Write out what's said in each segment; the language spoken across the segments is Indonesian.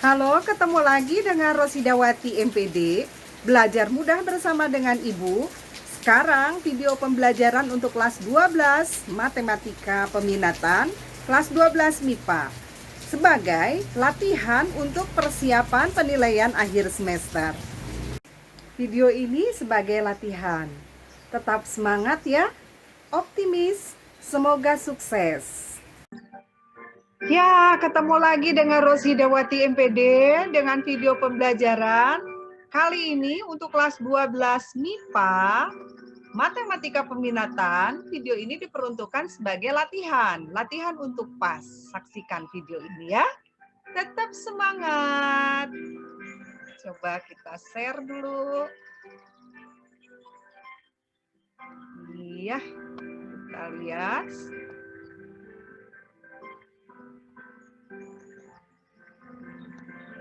Halo, ketemu lagi dengan Rosidawati MPD, belajar mudah bersama dengan Ibu. Sekarang video pembelajaran untuk kelas 12 Matematika Peminatan, kelas 12 MIPA. Sebagai latihan untuk persiapan penilaian akhir semester. Video ini sebagai latihan. Tetap semangat ya, optimis, semoga sukses. Ya, ketemu lagi dengan Rosidawati MPD dengan video pembelajaran. Kali ini untuk kelas 12 MIPA, Matematika Peminatan, video ini diperuntukkan sebagai latihan. Latihan untuk PAS. Saksikan video ini ya. Tetap semangat. Coba kita share dulu. Iya, kita lihat.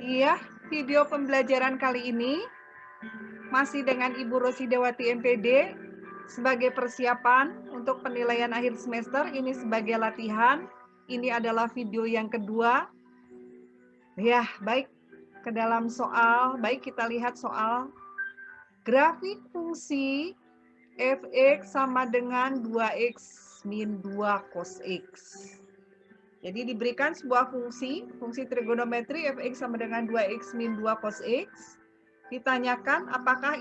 Iya, video pembelajaran kali ini masih dengan Ibu Rosidawati MPD sebagai persiapan untuk penilaian akhir semester. Ini sebagai latihan. Ini adalah video yang kedua. Ya, baik ke dalam soal. Baik kita lihat soal. Grafik fungsi fx sama dengan 2x min 2 cos x. Jadi diberikan sebuah fungsi trigonometri fx sama dengan 2x min 2 cos x. Ditanyakan apakah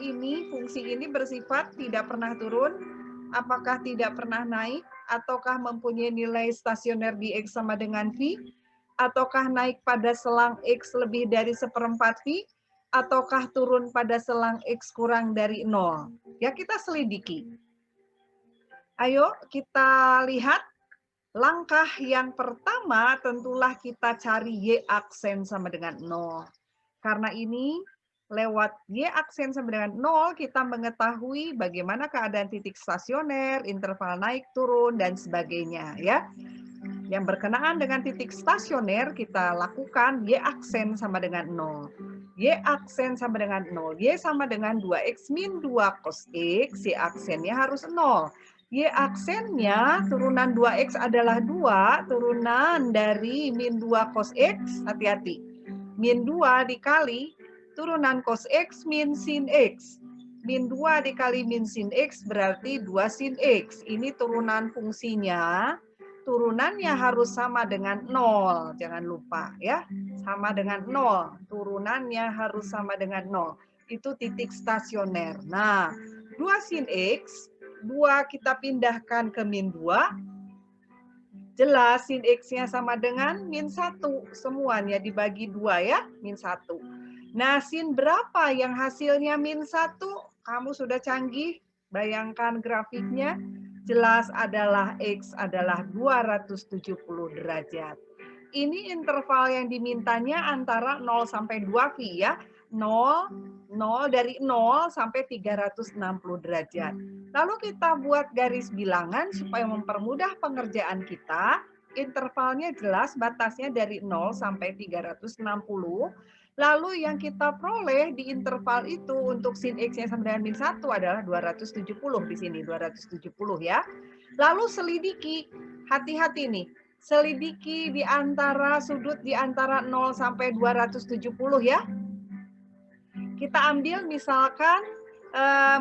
fungsi ini bersifat tidak pernah turun, apakah tidak pernah naik, ataukah mempunyai nilai stasioner di x sama dengan v, ataukah naik pada selang x lebih dari 1/4 v, ataukah turun pada selang x kurang dari 0. Ya, kita selidiki. Ayo kita lihat. Langkah yang pertama tentulah kita cari Y aksen sama dengan 0. Karena ini lewat Y aksen sama dengan 0 kita mengetahui bagaimana keadaan titik stasioner, interval naik turun dan sebagainya ya. Yang berkenaan dengan titik stasioner kita lakukan Y aksen sama dengan 0. Y aksen sama dengan 0. Y sama dengan 2x min 2 cos x, Y aksennya harus 0. Y aksennya turunan 2x adalah 2, turunan dari min 2 cos x, hati-hati. Min 2 dikali turunan cos x min sin x. Min 2 dikali min sin x berarti 2 sin x. Ini turunan fungsinya. Turunannya harus sama dengan 0, jangan lupa ya. Sama dengan 0, turunannya harus sama dengan 0. Itu titik stasioner. Nah, 2 sin x, 2 kita pindahkan ke min 2, jelas sin x-nya sama dengan min 1. Semuanya dibagi 2 ya, min 1. Nah, sin berapa yang hasilnya min 1? Kamu sudah canggih, bayangkan grafiknya. Jelas adalah x adalah 270 derajat. Ini interval yang dimintanya antara 0 sampai 2 V ya. 0 dari 0 sampai 360 derajat. Lalu kita buat garis bilangan supaya mempermudah pengerjaan kita. Intervalnya jelas batasnya dari 0 sampai 360. Lalu yang kita peroleh di interval itu untuk sin x-nya sama dengan min 1 adalah 270 di sini, 270 ya. Lalu selidiki, hati-hati nih. Selidiki di antara sudut di antara 0 sampai 270 ya. Kita ambil misalkan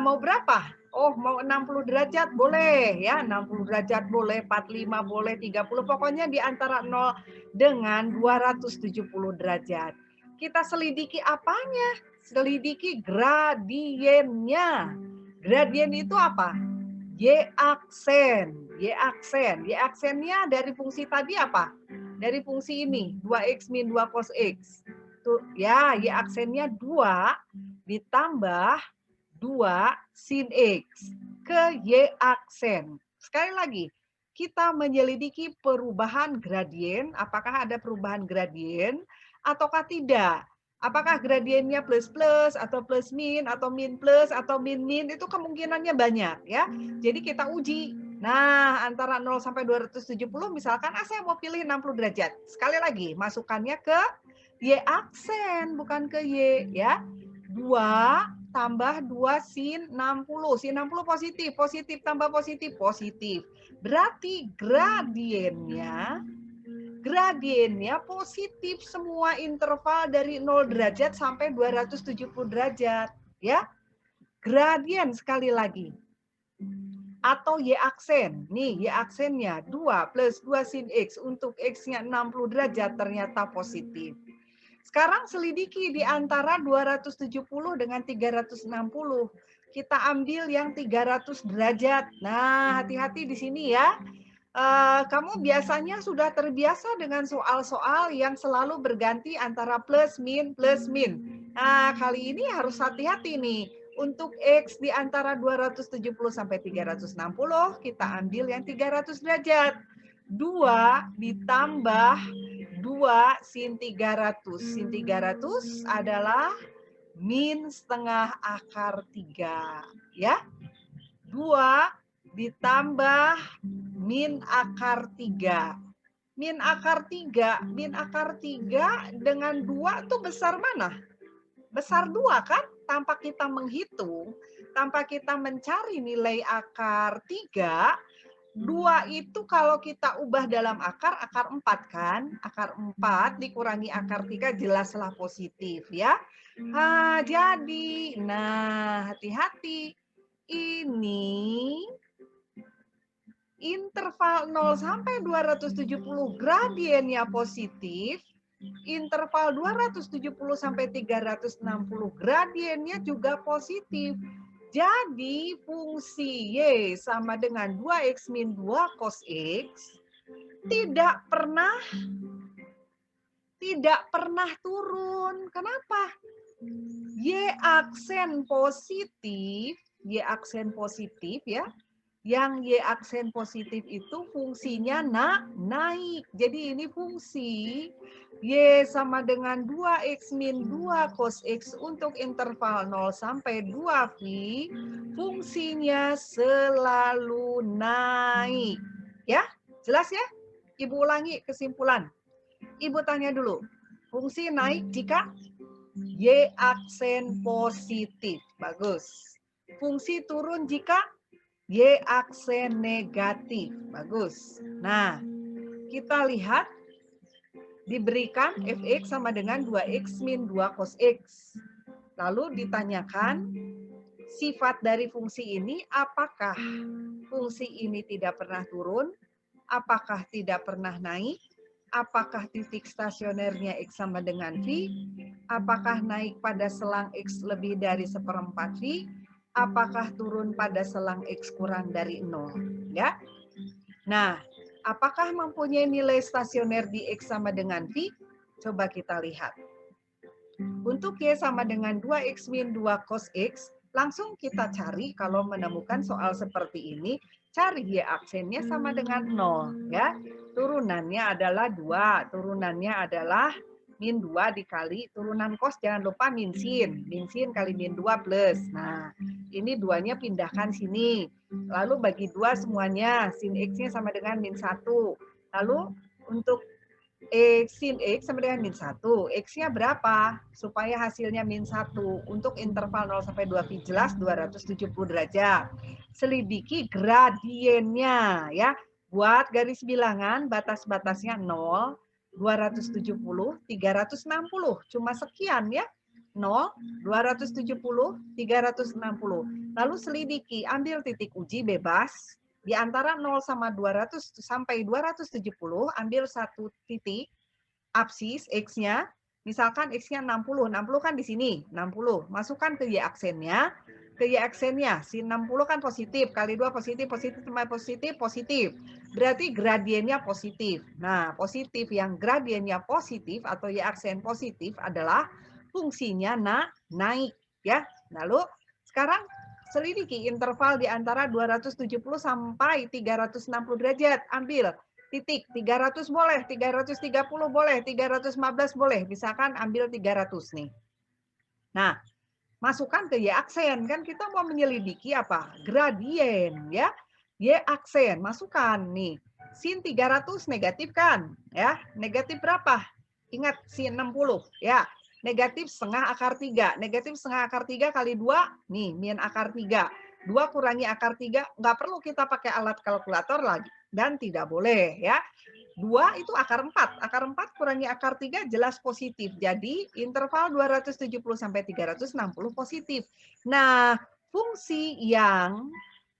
mau berapa? Oh, mau 60 derajat boleh ya, 60 derajat boleh, 45 boleh, 30. Pokoknya di antara 0 dengan 270 derajat. Kita selidiki apanya? Selidiki gradiennya. Gradien itu apa? Y aksen. Y aksen. Y aksennya dari fungsi tadi apa? Dari fungsi ini, 2x min 2 cos x. Tuh, ya, Y aksennya 2 ditambah 2 sin x ke Y aksen. Sekali lagi, kita menyelidiki perubahan gradien, apakah ada perubahan gradien ataukah tidak. Apakah gradiennya plus-plus atau plus-min atau min-plus atau min-min, itu kemungkinannya banyak ya. Jadi kita uji. Nah, antara 0 sampai 270 misalkan saya mau pilih 60 derajat. Sekali lagi, masukannya ke Y aksen bukan ke Y ya. 2 tambah 2 sin 60. Sin 60 positif, positif tambah positif, positif. Berarti gradiennya gradiennya positif semua interval dari 0 derajat sampai 270 derajat. Ya, gradien sekali lagi. Atau Y aksen. Nih, Y aksennya 2 plus 2 sin X. Untuk X-nya 60 derajat ternyata positif. Sekarang selidiki di antara 270 dengan 360. Kita ambil yang 300 derajat. Nah, hati-hati di sini ya. Kamu biasanya sudah terbiasa dengan soal-soal yang selalu berganti antara plus min. Nah, kali ini harus hati-hati nih. Untuk X di antara 270 sampai 360, kita ambil yang 300 derajat. 2 ditambah 2 sin 300. Sin 300 adalah min setengah akar 3. Ya, 2 ditambah min akar 3. Min akar 3 dengan 2 tuh besar mana? Besar 2 kan? Tanpa kita menghitung, tanpa kita mencari nilai akar 3, 2 itu kalau kita ubah dalam akar 4 kan? Akar 4 dikurangi akar 3 jelaslah positif ya. Jadi, hati-hati. Ini interval 0 sampai 270 gradiennya positif, interval 270 sampai 360 gradiennya juga positif. Jadi fungsi Y sama dengan 2X min 2 cos X tidak pernah turun. Kenapa? Y aksen positif ya. Yang Y aksen positif itu fungsinya naik. Jadi ini fungsi Y sama dengan 2X min 2 cos X untuk interval 0 sampai 2V. Fungsinya selalu naik. Ya, jelas ya? Ibu ulangi kesimpulan. Ibu tanya dulu. Fungsi naik jika Y aksen positif. Bagus. Fungsi turun jika Y aksen negatif. Bagus. Nah, kita lihat diberikan fx sama dengan 2x min 2 cos x. Lalu ditanyakan sifat dari fungsi ini, apakah fungsi ini tidak pernah turun, apakah tidak pernah naik, apakah titik stasionernya x sama dengan v, apakah naik pada selang x lebih dari 1/4 v, apakah turun pada selang X kurang dari 0. Ya. Nah, apakah mempunyai nilai stasioner di X sama dengan V? Coba kita lihat. Untuk Y sama dengan 2X min 2 cos X, langsung kita cari kalau menemukan soal seperti ini, cari Y aksennya sama dengan 0. Ya. Turunannya adalah 2, turunannya adalah min 2 dikali turunan cos, jangan lupa min sin. Min sin kali min 2 plus. Nah, ini 2-nya pindahkan sini. Lalu bagi 2 semuanya. Sin X-nya sama dengan min 1. Lalu untuk sin X sama dengan min 1. X-nya berapa? Supaya hasilnya min 1. Untuk interval 0 sampai 2V jelas 270 derajat. Selidiki gradiennya ya. Buat garis bilangan batas-batasnya 0, 270, 360. Cuma sekian ya. 0, 270, 360. Lalu selidiki, ambil titik uji bebas. Di antara 0 sama 200 sampai 270, ambil satu titik absis X-nya. Misalkan X-nya 60. 60 kan di sini, 60. Masukkan ke Y aksennya. Ke Y aksennya, si 60 kan positif. Kali 2 positif, tambah positif. Berarti gradiennya positif. Nah, positif yang gradiennya positif atau Y aksen positif adalah fungsinya naik. Ya. Lalu sekarang selidiki interval di antara 270 sampai 360 derajat. Ambil titik 300 boleh, 330 boleh, 315 boleh. Misalkan ambil 300 nih. Nah, masukkan ke Y aksen. Kan kita mau menyelidiki apa? Gradien ya. Y aksen, masukkan nih. Sin 300 negatif kan? Ya, negatif berapa? Ingat sin 60 ya. Negatif setengah akar 3. Negatif setengah akar 3 kali 2, nih, min akar 3. 2 kurangi akar 3, nggak perlu kita pakai alat kalkulator lagi. Dan tidak boleh, ya. 2 itu akar 4. Akar 4 kurangi akar 3 jelas positif. Jadi interval 270 sampai 360 positif. Nah, fungsi yang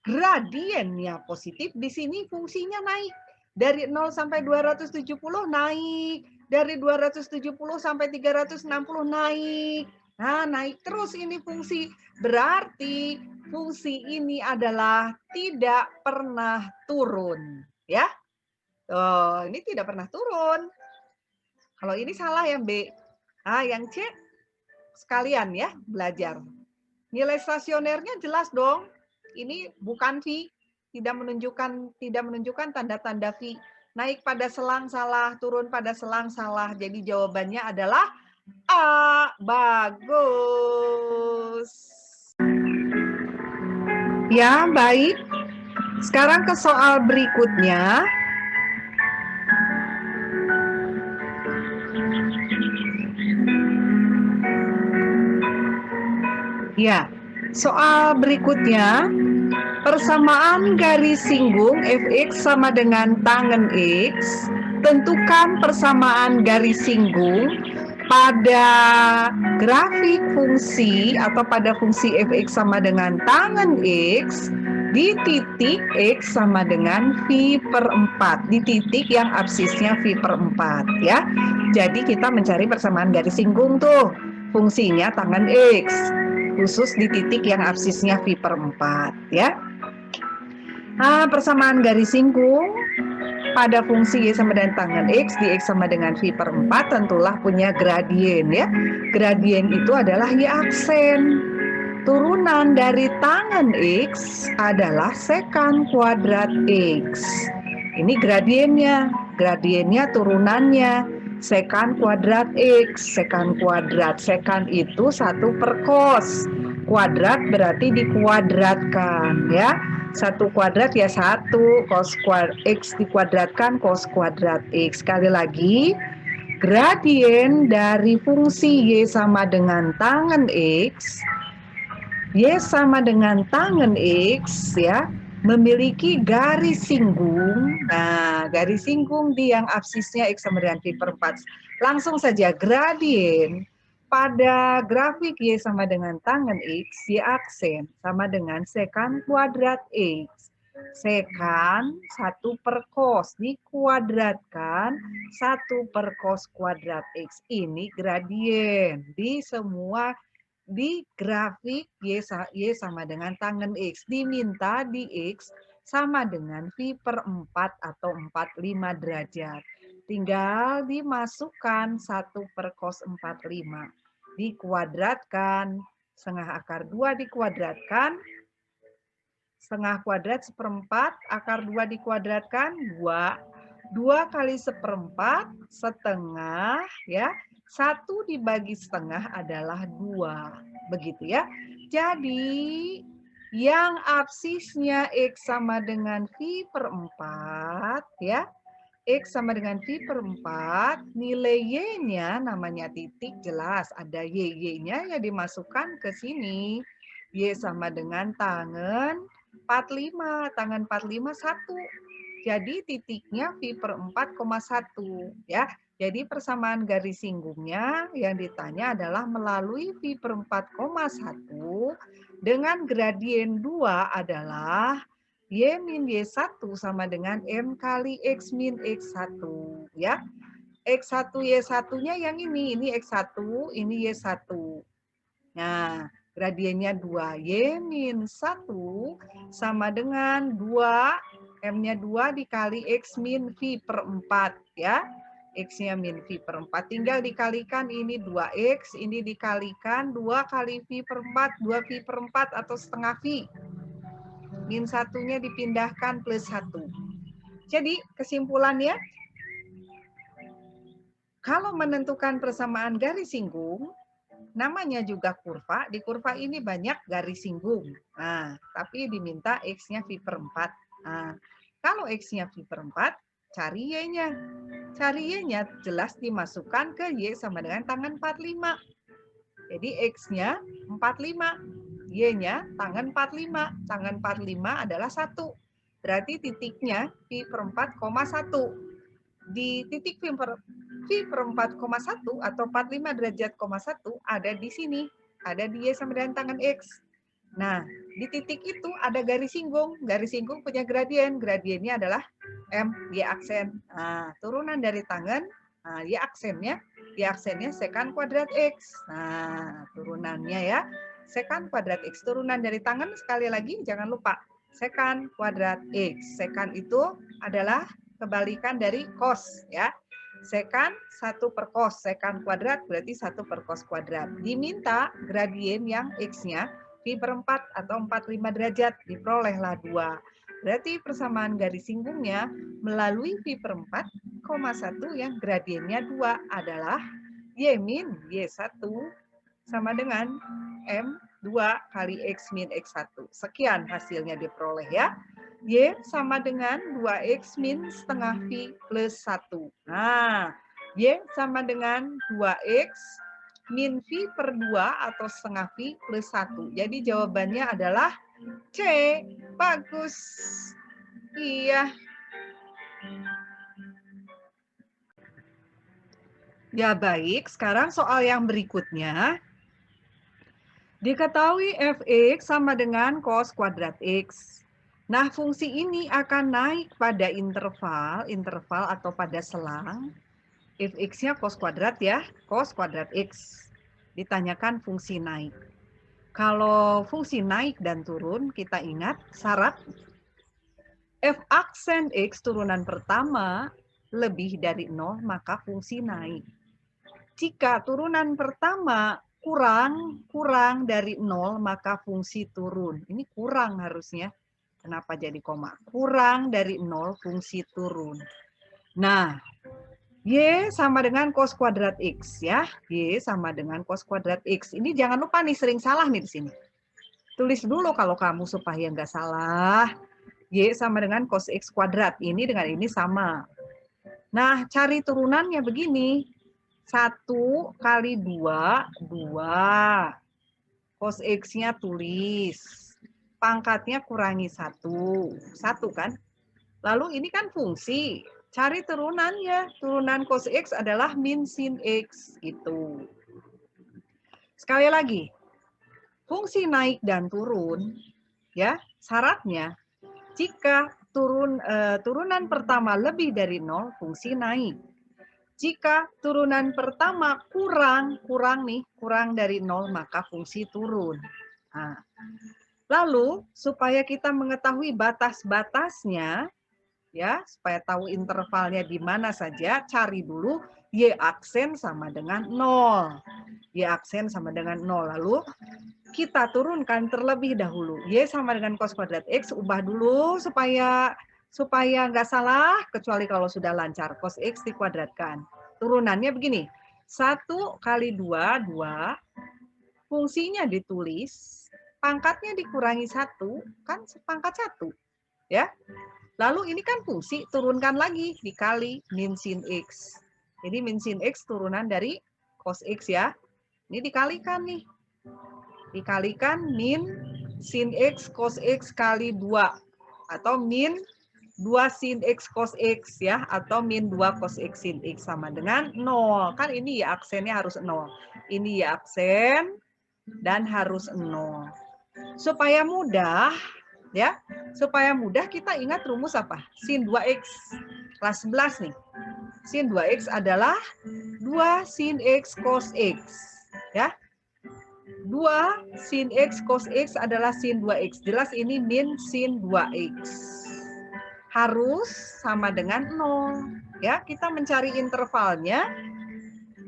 gradiennya positif di sini fungsinya naik. Dari 0 sampai 270 naik. Dari 270 sampai 360 naik. Nah, naik terus ini fungsi. Berarti fungsi ini adalah tidak pernah turun, ya. Oh, ini tidak pernah turun. Kalau ini salah yang B. Ah, yang C sekalian ya belajar. Nilai stasionernya jelas dong. Ini bukan V, tidak menunjukkan tanda-tanda V. Naik pada selang salah, turun pada selang salah. Jadi jawabannya adalah A. Bagus. Ya, baik. Sekarang ke soal berikutnya. Ya, soal berikutnya, persamaan garis singgung Fx sama dengan tangen X. Tentukan persamaan garis singgung pada grafik fungsi atau pada fungsi Fx sama dengan tangen X di titik X sama dengan V per 4. Di titik yang absisnya V per 4 ya. Jadi kita mencari persamaan garis singgung tuh. Fungsinya tangen X. Khusus di titik yang absisnya V per 4 ya. Nah, persamaan garis singgung pada fungsi Y sama dengan tangen X di X sama dengan V per 4 tentulah punya gradien ya. Gradien itu adalah Y aksen. Turunan dari tangen X adalah sekan kuadrat X. Ini gradiennya. Gradiennya turunannya. Sekan kuadrat X. Sekan kuadrat. Sekan itu 1 per cos. Kuadrat berarti dikuadratkan ya. 1 kuadrat ya 1, cos kuadrat X dikuadratkan cos kuadrat X. Sekali lagi, gradien dari fungsi Y sama dengan tangen X, Y sama dengan tangen X ya, memiliki garis singgung. Nah, garis singgung di yang absisnya X sama dengan V per 4. Langsung saja gradien pada grafik Y sama dengan tangen X, Y aksen sama dengan sekan kuadrat X. Sekan 1 per cos dikuadratkan 1 per cos kuadrat X. Ini gradien di semua di grafik Y sama dengan tangen X. Diminta di X sama dengan V per 4 atau 45 derajat. Tinggal dimasukkan 1 per cos 45. Dikuadratkan, setengah akar 2 dikuadratkan, setengah kuadrat seperempat, akar 2 dikuadratkan, 2. 2 kali seperempat, setengah, ya. 1 dibagi setengah adalah 2. Begitu ya. Jadi, yang absisnya X sama dengan V per 4, ya. X sama dengan V per 4, nilai Y-nya namanya titik jelas. Ada Y-nya ya dimasukkan ke sini. Y sama dengan tangen 45. Tangen 45, 1. Jadi titiknya V per 4,1. Ya. Jadi persamaan garis singgungnya yang ditanya adalah melalui V per 4,1 dengan gradien 2 adalah Y min Y1 sama dengan M kali X min X1. Ya. X1 Y1-nya yang ini X1, ini Y1. Nah, gradiennya 2. Y min 1 sama dengan 2, M-nya 2 dikali X min V per 4. Ya. X-nya min V per 4. Tinggal dikalikan ini 2X, ini dikalikan 2 kali V per 4, 2 V per 4 atau setengah V. Min 1-nya dipindahkan plus 1. Jadi kesimpulannya, kalau menentukan persamaan garis singgung, namanya juga kurva. Di kurva ini banyak garis singgung. Nah, tapi diminta X-nya V per 4. Nah, kalau X-nya V per 4, cari Y-nya. Cari Y-nya jelas dimasukkan ke Y sama dengan tangen 45. Jadi X-nya 45. Y-nya tangen 45. Tangen 45 adalah 1. Berarti titiknya V per 4,1. di titik V per 4,1 atau 45 derajat, 1 ada di sini. Ada di Y sama dengan tangan X. Nah, di titik itu ada garis singgung. Garis singgung punya gradien. Gradiennya adalah M, Y aksen. Nah, turunan dari tangan, nah, Y aksennya sekant kuadrat X. Nah, turunannya ya. Sekant kuadrat X. Turunan dari tangan, sekali lagi jangan lupa. Sekant kuadrat X. Sekant itu adalah kebalikan dari cos ya. Sekant 1 per cos. Sekant kuadrat berarti 1 per cos kuadrat. Diminta gradien yang X-nya V per 4 atau 45 derajat. Diperolehlah 2. Berarti persamaan garis singgungnya melalui V per 4,1 yang gradiennya 2 adalah Y min Y1 sama dengan M2 kali X min X1. Sekian hasilnya diperoleh ya. Y sama dengan 2X min setengah V plus 1. Nah, Y sama dengan 2X min V per 2 atau setengah V plus 1. Jadi jawabannya adalah C. Bagus. Iya. Ya baik, sekarang soal yang berikutnya. Diketahui Fx sama dengan cos kuadrat X. Nah, fungsi ini akan naik pada interval atau pada selang. Fx-nya cos kuadrat ya, cos kuadrat X. Ditanyakan fungsi naik. Kalau fungsi naik dan turun, kita ingat syarat f aksen X turunan pertama lebih dari 0, maka fungsi naik. Jika turunan pertama kurang dari 0, maka fungsi turun. Ini kurang harusnya. Kenapa jadi koma? Kurang dari 0, fungsi turun. Nah, Y sama dengan cos kuadrat X ya. Y sama dengan cos kuadrat X. Ini jangan lupa nih, sering salah nih di sini. Tulis dulu kalau kamu supaya nggak salah. Y sama dengan cos X kuadrat. Ini dengan ini sama. Nah, cari turunannya begini. 1 kali 2, 2. Cos X-nya tulis. Pangkatnya kurangi 1. 1 kan? Lalu ini kan fungsi. Cari turunannya. Turunan cos X adalah min sin X. Gitu. Sekali lagi. Fungsi naik dan turun. Ya, syaratnya. Jika turunan pertama lebih dari 0, fungsi naik. Jika turunan pertama kurang dari 0, maka fungsi turun. Nah, lalu supaya kita mengetahui batas-batasnya, ya, supaya tahu intervalnya di mana saja, cari dulu Y aksen sama dengan 0. Y aksen sama dengan 0. Lalu kita turunkan terlebih dahulu. Y sama dengan cos kuadrat X, ubah dulu supaya nggak salah, kecuali kalau sudah lancar. Cos X dikuadratkan. Turunannya begini. 1 kali 2, 2. Fungsinya ditulis. Pangkatnya dikurangi 1, kan pangkat 1. Ya. Lalu ini kan fungsi, turunkan lagi. Dikali min sin X. Jadi min sin X turunan dari cos X ya. Ini dikalikan nih. Dikalikan min sin X cos X kali 2. Atau min 2 sin X cos X ya. Atau min 2 cos X sin X sama dengan 0. Kan ini ya aksennya harus 0. Ini ya aksen dan harus 0. Supaya mudah ya. Supaya mudah kita ingat rumus apa? Sin 2X. Kelas 11 nih. Sin 2X adalah 2 sin X cos X. Ya. 2 sin X cos X adalah sin 2X. Jelas ini min sin 2X. Harus sama dengan 0. Ya, kita mencari intervalnya.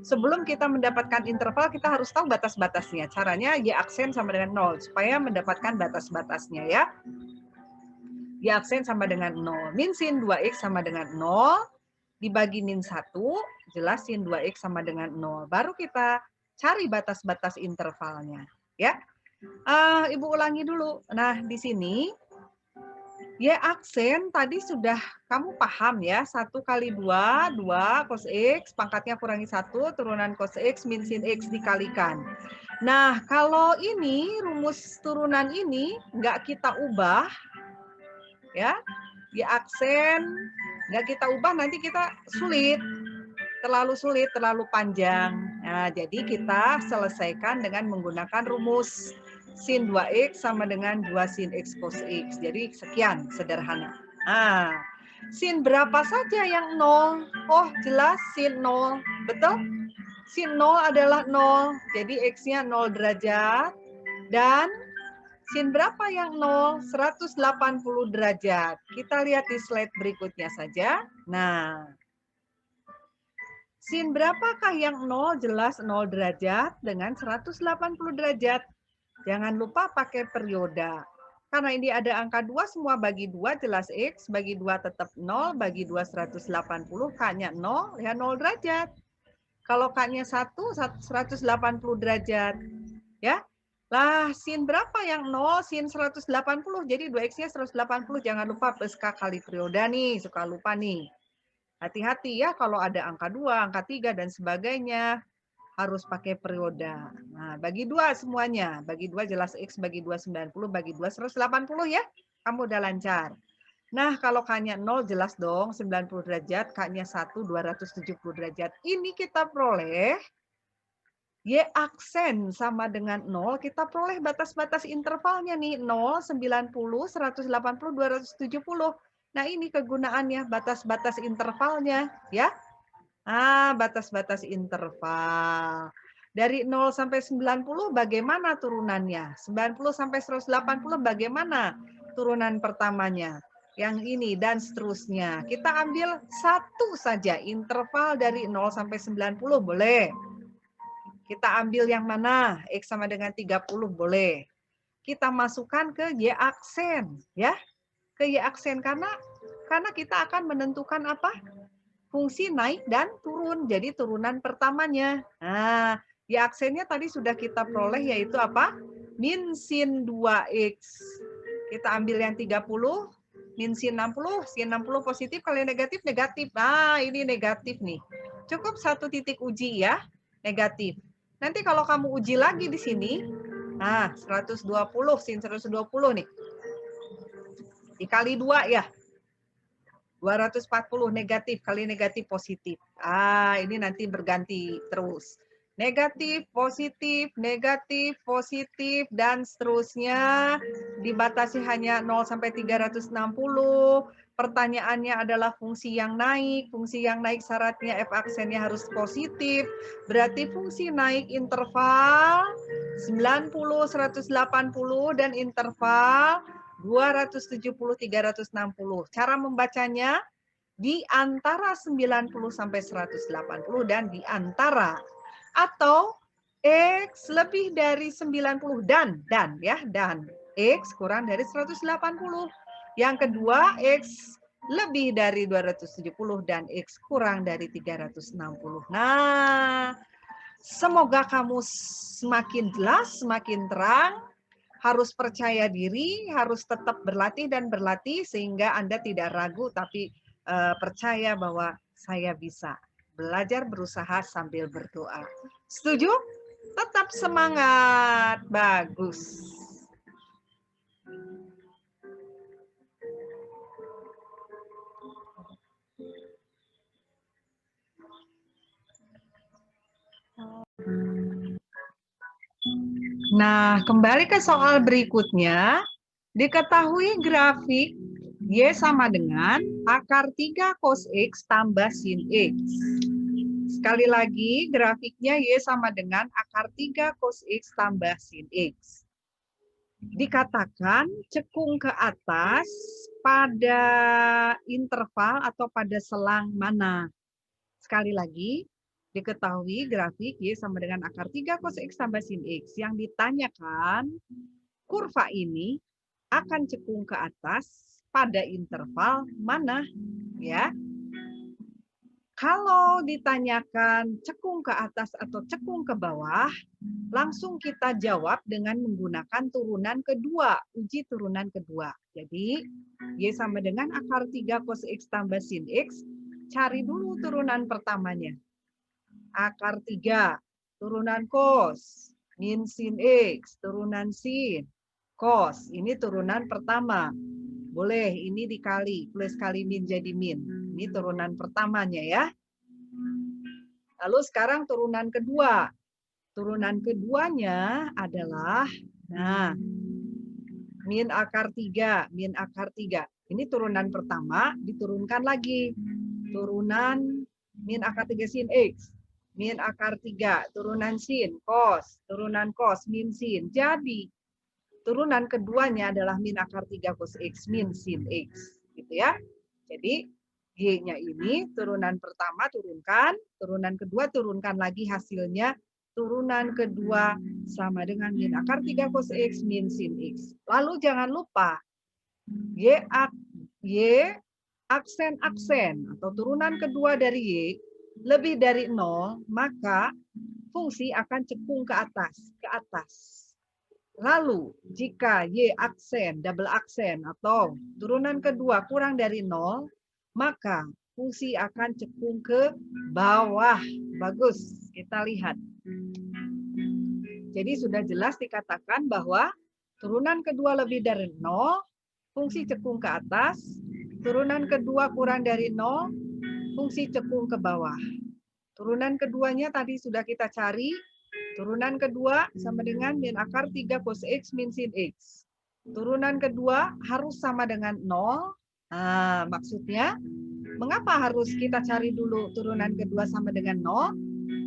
Sebelum kita mendapatkan interval, kita harus tahu batas-batasnya. Caranya Y aksen sama dengan 0. Supaya mendapatkan batas-batasnya ya. Y aksen sama dengan 0. Min sin 2X sama dengan 0. Dibagi min 1. Jelas sin 2X sama dengan 0. Baru kita cari batas-batas intervalnya, ya. Ibu ulangi dulu. Nah, di sini Y aksen tadi sudah kamu paham ya. 1 kali 2, 2 cos X, pangkatnya kurangi 1, turunan cos X min sin X dikalikan. Nah, kalau ini rumus turunan ini nggak kita ubah, ya. Y aksen Nggak kita ubah nanti kita sulit. Terlalu sulit, terlalu panjang. Nah, jadi kita selesaikan dengan menggunakan rumus sin 2x sama dengan 2 sin x cos x. Jadi sekian, sederhana. Nah, sin berapa saja yang 0? Oh, jelas sin 0. Betul? Sin 0 adalah 0. Jadi x-nya 0 derajat. Dan sin berapa yang 0? 180 derajat. Kita lihat di slide berikutnya saja. Nah, sin berapakah yang 0? Jelas 0 derajat dengan 180 derajat. Jangan lupa pakai perioda. Karena ini ada angka 2, semua bagi 2 jelas X, bagi 2 tetap 0, bagi 2 180, K-nya 0, ya 0 derajat. Kalau K-nya 1, 180 derajat. Ya. Lah, sin berapa yang 0? Sin 180, jadi 2X-nya 180, jangan lupa plus K kali perioda nih, suka lupa nih. Hati-hati ya kalau ada angka 2, angka 3, dan sebagainya. Harus pakai perioda. Nah, bagi 2 semuanya. Bagi 2 jelas X, bagi 2 90, bagi 2 180 ya. Kamu udah lancar. Nah, kalau K-nya 0 jelas dong 90 derajat, K-nya 1 270 derajat. Ini kita peroleh Y aksen sama dengan 0, kita peroleh batas-batas intervalnya nih. 0, 90, 180, 270. Nah, ini kegunaannya batas-batas intervalnya ya. Batas-batas interval. Dari 0 sampai 90 bagaimana turunannya? 90 sampai 180 bagaimana turunan pertamanya? Yang ini dan seterusnya. Kita ambil satu saja interval dari 0 sampai 90 boleh. Kita ambil yang mana? X sama dengan 30 boleh. Kita masukkan ke Y aksen ya. Ke Y aksen karena kita akan menentukan apa? Fungsi naik dan turun. Jadi turunan pertamanya. Nah, Y aksennya tadi sudah kita peroleh yaitu apa? Min sin 2X. Kita ambil yang 30, min sin 60, sin 60 positif, kalau negatif, negatif. Nah, ini negatif nih. Cukup satu titik uji ya, negatif. Nanti kalau kamu uji lagi di sini, nah 120, sin 120 nih. Dikali 2 ya. 240 negatif kali negatif positif. Ini nanti berganti terus. Negatif, positif, dan seterusnya. Dibatasi hanya 0 sampai 360. Pertanyaannya adalah fungsi yang naik. Fungsi yang naik syaratnya F aksennya harus positif. Berarti fungsi naik interval 90, 180, dan interval 270, 360. Cara membacanya di antara 90 sampai 180 dan di antara atau X lebih dari 90 dan X kurang dari 180. Yang kedua X lebih dari 270 dan X kurang dari 360. Nah, semoga kamu semakin jelas, semakin terang. Harus percaya diri, harus tetap berlatih dan berlatih sehingga Anda tidak ragu tapi percaya bahwa saya bisa. Belajar berusaha sambil berdoa. Setuju? Tetap semangat. Bagus. Nah, kembali ke soal berikutnya. Diketahui grafik Y sama dengan akar 3 cos X tambah sin X. Sekali lagi, grafiknya Y sama dengan akar 3 cos X tambah sin X. Dikatakan cekung ke atas pada interval atau pada selang mana. Sekali lagi, diketahui grafik Y sama dengan akar 3 cos X tambah sin X. Yang ditanyakan, kurva ini akan cekung ke atas pada interval mana? Ya. Kalau ditanyakan cekung ke atas atau cekung ke bawah, langsung kita jawab dengan menggunakan turunan kedua, uji turunan kedua. Jadi, Y sama dengan akar 3 cos X tambah sin X, cari dulu turunan pertamanya. Akar 3, turunan cos, min sin X, turunan sin, cos. Ini turunan pertama. Boleh, ini dikali, plus kali min jadi min. Ini turunan pertamanya ya. Lalu sekarang turunan kedua. Turunan keduanya adalah, nah, min akar 3, min akar 3. Ini turunan pertama, diturunkan lagi. Turunan min akar 3 sin X. Min akar 3, turunan sin, cos. Turunan cos, min sin. Jadi, turunan keduanya adalah min akar 3 cos X, min sin X. Gitu ya. Jadi, Y-nya ini turunan pertama turunkan, turunan kedua turunkan lagi hasilnya. Turunan kedua sama dengan min akar 3 cos X, min sin X. Lalu jangan lupa, Y aksen-aksen atau turunan kedua dari Y lebih dari 0, maka fungsi akan cekung ke atas. Lalu, jika Y aksen, double aksen, atau turunan kedua kurang dari 0, maka fungsi akan cekung ke bawah. Bagus, kita lihat. Jadi sudah jelas dikatakan bahwa turunan kedua lebih dari 0, fungsi cekung ke atas. Turunan kedua kurang dari 0, fungsi cekung ke bawah. Turunan keduanya tadi sudah kita cari. Turunan kedua sama dengan min akar 3 cos X min sin X. Turunan kedua harus sama dengan 0. Nah, maksudnya, mengapa harus kita cari dulu turunan kedua sama dengan 0?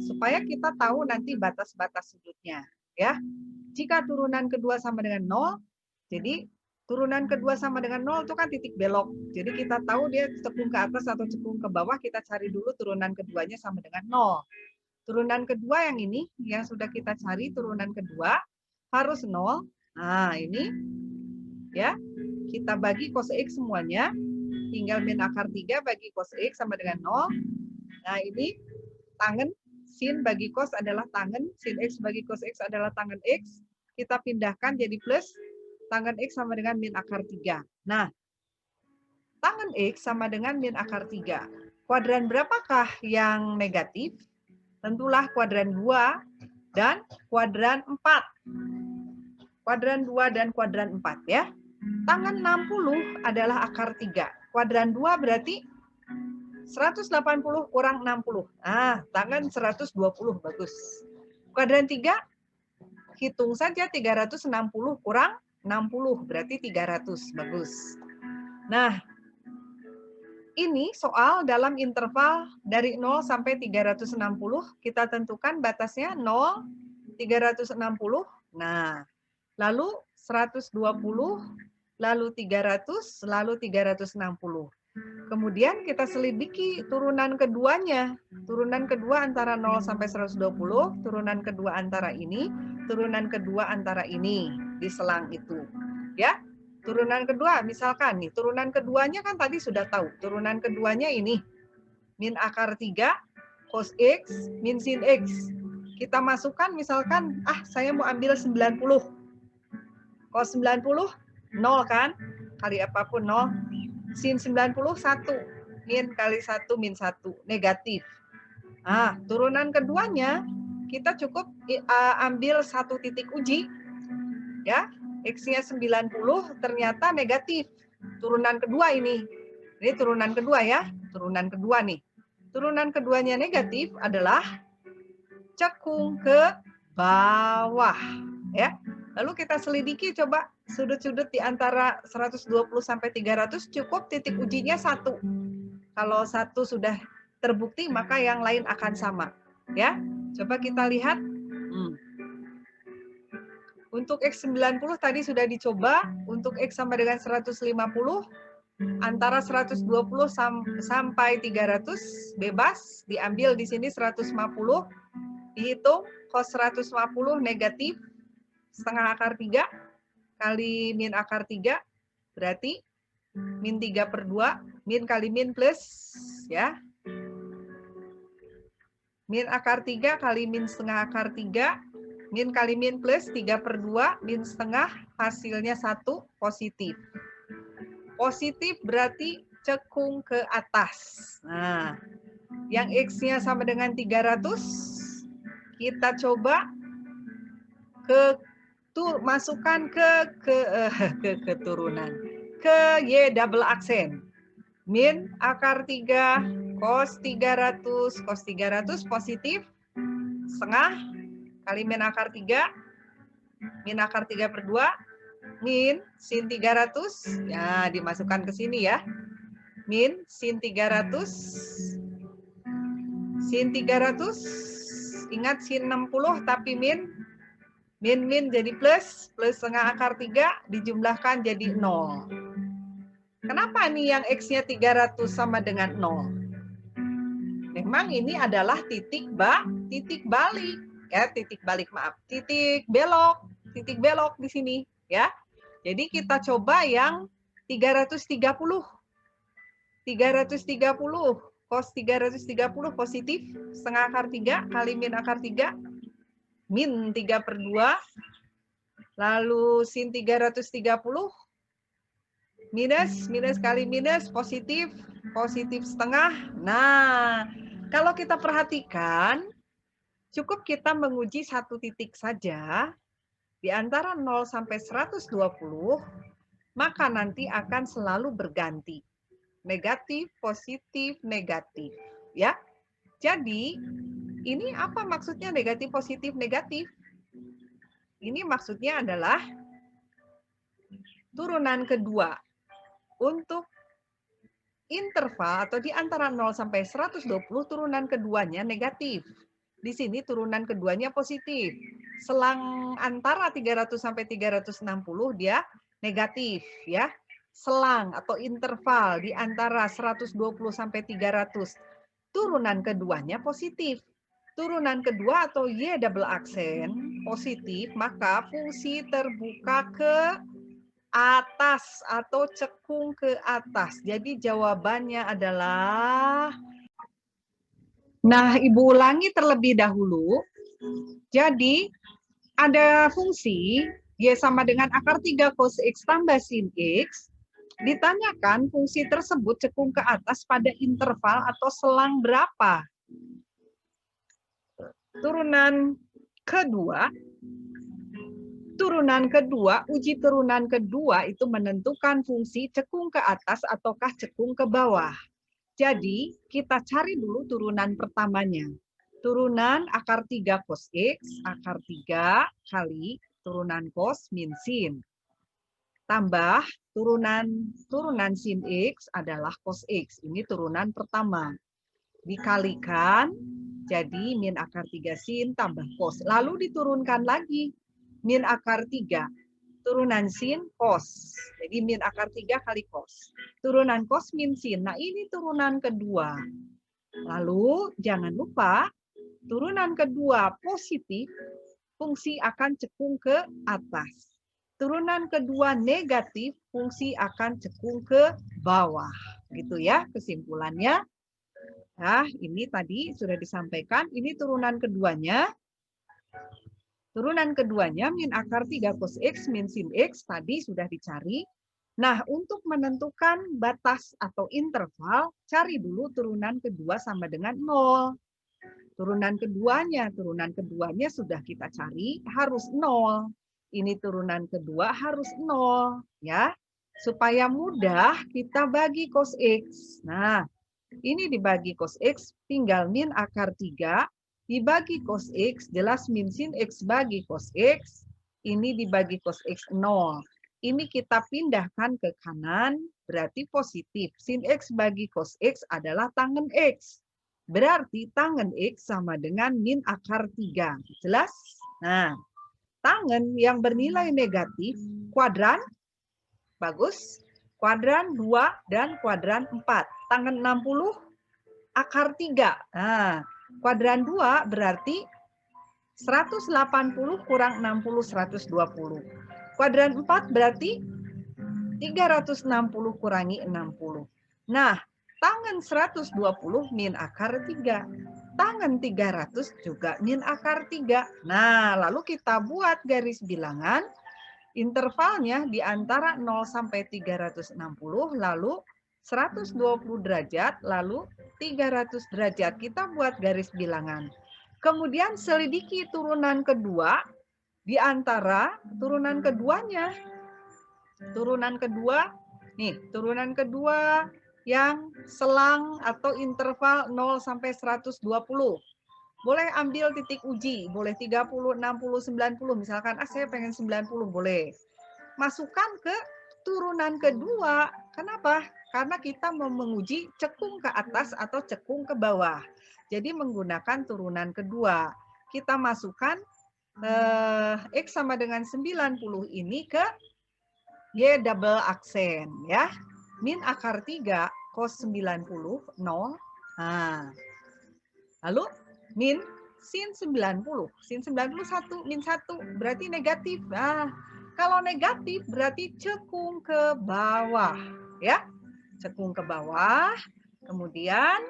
Supaya kita tahu nanti batas-batas sudutnya. Ya. Jika turunan kedua sama dengan 0, jadi turunan kedua sama dengan 0 itu kan titik belok. Jadi kita tahu dia cekung ke atas atau cekung ke bawah, kita cari dulu turunan keduanya sama dengan 0. Turunan kedua yang ini, yang sudah kita cari turunan kedua, harus 0. Nah, ini ya, kita bagi cos X semuanya, tinggal min akar 3 bagi cos X sama dengan 0. Nah, ini tangen, sin bagi cos adalah tangen, sin X bagi cos X adalah tangen X. Kita pindahkan jadi plus, tangen X sama dengan min akar 3. Nah, tangen X sama dengan min akar 3. Kuadran berapakah yang negatif? Tentulah kuadran 2 dan kuadran 4. Kuadran 2 dan kuadran 4 ya. Tangen 60 adalah akar 3. Kuadran 2 berarti 180 kurang 60. Nah, tangen 120, bagus. Kuadran 3, hitung saja 360 kurang 60, berarti 300, bagus. Nah, ini soal dalam interval dari 0 sampai 360, kita tentukan batasnya 0, 360, nah, lalu 120, lalu 300, lalu 360. Kemudian kita selidiki turunan keduanya. Turunan kedua antara 0 sampai 120, turunan kedua antara ini, turunan kedua antara ini, di selang itu. Ya, turunan kedua, misalkan nih, turunan keduanya kan tadi sudah tahu. Turunan keduanya ini, min akar 3, cos X, min sin X. Kita masukkan misalkan, saya mau ambil 90. Cos 90, 0 kan? Kali apapun 0. Sin 90, 1. Min kali 1, min 1. Negatif. Nah, turunan keduanya, kita cukup ambil satu titik uji. Ya, X-nya 90 ternyata negatif. Turunan kedua ini. Ini turunan kedua ya. Turunan kedua nih. Turunan keduanya negatif adalah cekung ke bawah. Ya. Lalu kita selidiki coba sudut-sudut di antara 120 sampai 300 cukup titik ujinya 1. Kalau 1 sudah terbukti maka yang lain akan sama. Ya. Coba kita lihat. Untuk X90 tadi sudah dicoba. Untuk X sama dengan 150 antara 120 sampai 300 bebas. Diambil di sini 150. Dihitung cos 150 negatif setengah akar 3 kali min akar 3 berarti min 3/2, min kali min plus ya. Min akar 3 kali min setengah akar 3, min kali min plus 3/2, min setengah, hasilnya 1, positif. Positif berarti cekung ke atas. Nah, yang X-nya sama dengan 300, kita coba masukkan ke keturunan. ke Y double aksen. Min akar 3 cos 300, cos 300 positif setengah kali min akar 3, min akar 3 per 2, min sin 300, ya dimasukkan ke sini ya. Min sin 300, sin 300, ingat sin 60 tapi min jadi plus setengah akar 3 dijumlahkan jadi 0. Kenapa nih yang X-nya 300 sama dengan 0? Memang ini adalah titik balik. Ya, titik belok di sini. Ya, jadi kita coba yang 330. 330, cos 330 positif, setengah akar 3 kali min akar 3, min 3 per 2, lalu sin 330, minus kali minus positif setengah. Nah, kalau kita perhatikan, cukup kita menguji satu titik saja di antara 0 sampai 120, maka nanti akan selalu berganti. Negatif, positif, negatif. Ya. Jadi, ini apa maksudnya negatif, positif, negatif? Ini maksudnya adalah turunan kedua. Untuk interval atau di antara 0 sampai 120 turunan keduanya negatif. Di sini turunan keduanya positif. Selang antara 300 sampai 360 dia negatif ya. Selang atau interval di antara 120 sampai 300 turunan keduanya positif. Turunan kedua atau Y double aksen positif, maka fungsi terbuka ke atas atau cekung ke atas. Jadi jawabannya adalah, nah Ibu ulangi terlebih dahulu. Jadi ada fungsi Y sama dengan akar 3 cos X tambah sin X. Ditanyakan fungsi tersebut cekung ke atas pada interval atau selang berapa? Turunan kedua, uji turunan kedua itu menentukan fungsi cekung ke atas ataukah cekung ke bawah. Jadi, kita cari dulu turunan pertamanya. Turunan akar 3 cos X, akar 3 kali turunan cos min sin. Tambah turunan sin X adalah cos X. Ini turunan pertama. Dikalikan, jadi min akar 3 sin tambah cos. Lalu diturunkan lagi. Min akar 3, turunan sin cos. Jadi min akar 3 kali cos. Turunan cos min sin. Nah ini turunan kedua. Lalu jangan lupa, turunan kedua positif, fungsi akan cekung ke atas. Turunan kedua negatif, fungsi akan cekung ke bawah. Gitu ya kesimpulannya. Nah ini tadi sudah disampaikan, ini turunan keduanya. Turunan keduanya min akar 3 cos X min sin X tadi sudah dicari. Nah, untuk menentukan batas atau interval, cari dulu turunan kedua sama dengan 0. Turunan keduanya sudah kita cari, harus 0. Ini turunan kedua harus 0. Ya, supaya mudah kita bagi cos X. Nah, ini dibagi cos X, tinggal min akar 3. Dibagi cos X, jelas min sin X bagi cos X, ini dibagi cos X 0. Ini kita pindahkan ke kanan, berarti positif. Sin X bagi cos X adalah tangen X. Berarti tangen X sama dengan min akar 3. Jelas? Nah, tangen yang bernilai negatif, kuadran, bagus. Kuadran 2 dan kuadran 4. Tangen 60, akar 3. Nah, kuadran 2 berarti 180 kurang 60, 120. Kuadran 4 berarti 360 kurangi 60. Nah, tangen 120 min akar 3. Tangen 300 juga min akar 3. Nah, lalu kita buat garis bilangan. Intervalnya di antara 0 sampai 360, lalu 120 derajat, lalu 300 derajat. Kita buat garis bilangan. Kemudian selidiki turunan kedua di antara turunan keduanya. Turunan kedua Nih, turunan kedua yang selang atau interval 0 sampai 120. Boleh ambil titik uji, boleh 30, 60, 90. Misalkan, saya pengen 90, boleh. Masukkan ke turunan kedua. Kenapa? Karena kita mau menguji cekung ke atas atau cekung ke bawah. Jadi menggunakan turunan kedua. Kita masukkan X sama dengan 90 ini ke Y double aksen ya. Min akar 3 cos 90 0. Nah. Lalu min sin 90. Sin 91 min 1 berarti negatif. Nah, kalau negatif berarti cekung ke bawah ya. Cekung ke bawah. Kemudian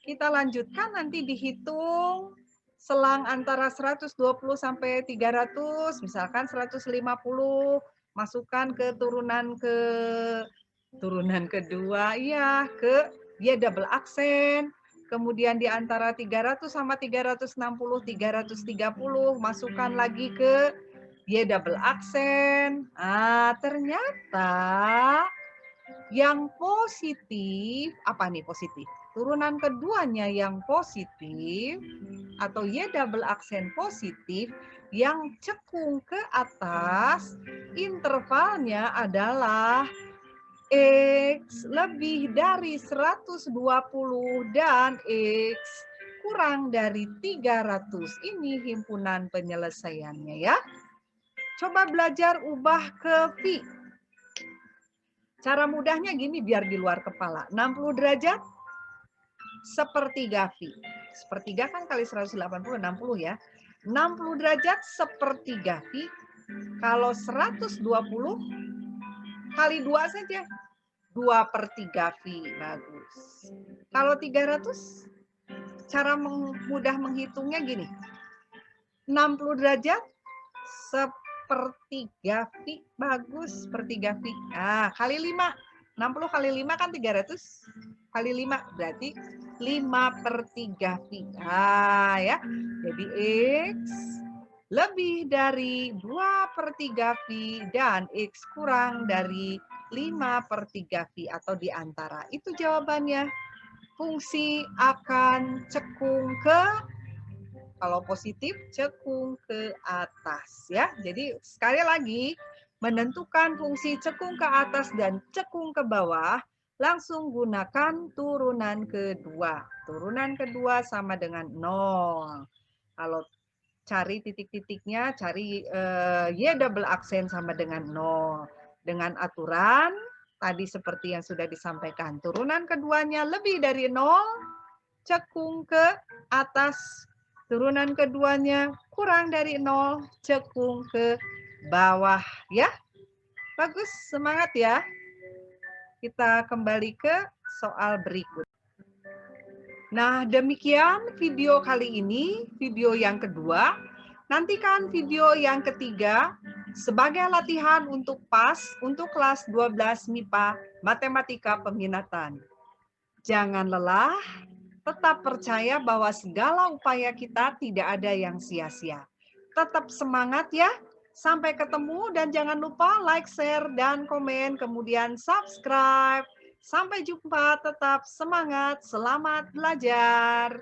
kita lanjutkan nanti dihitung selang antara 120 sampai 300, misalkan 150, masukkan ke turunan kedua, ya, ke Y double aksen. Kemudian di antara 300 sama 360, 330, masukkan lagi ke Y double aksen. Nah, ternyata yang positif, apa nih positif? Turunan keduanya yang positif, atau Y double aksen positif, yang cekung ke atas, intervalnya adalah X lebih dari 120 dan X kurang dari 300. Ini himpunan penyelesaiannya ya. Coba belajar ubah ke V. Cara mudahnya gini biar di luar kepala. 60 derajat sepertiga V. Sepertiga kan kali 180, 60 ya. 60 derajat sepertiga V. Kalau 120 kali 2 saja. 2/3 V. Bagus. Kalau 300, cara mudah menghitungnya gini. 60 derajat sepertiga V. Bagus, sepertiga V. Nah, kali 5. 60 kali 5 kan 300. Kali 5 berarti 5/3 V. Nah, ya. Jadi X lebih dari 2/3 V dan X kurang dari 5/3 V atau di antara. Itu jawabannya. Fungsi akan cekung ke, kalau positif cekung ke atas ya. Jadi sekali lagi, menentukan fungsi cekung ke atas dan cekung ke bawah, langsung gunakan turunan kedua. Turunan kedua sama dengan 0. Kalau cari titik-titiknya, cari Y double aksen sama dengan 0. Dengan aturan tadi seperti yang sudah disampaikan. Turunan keduanya lebih dari 0, cekung ke atas. Turunan keduanya kurang dari 0, cekung ke bawah ya. Bagus, semangat ya. Kita kembali ke soal berikut. Nah, demikian video kali ini, video yang kedua. Nantikan video yang ketiga sebagai latihan untuk PAS untuk kelas 12 MIPA Matematika Peminatan. Jangan lelah, tetap percaya bahwa segala upaya kita tidak ada yang sia-sia. Tetap semangat ya. Sampai ketemu dan jangan lupa like, share, dan komen, kemudian subscribe. Sampai jumpa, tetap semangat, selamat belajar.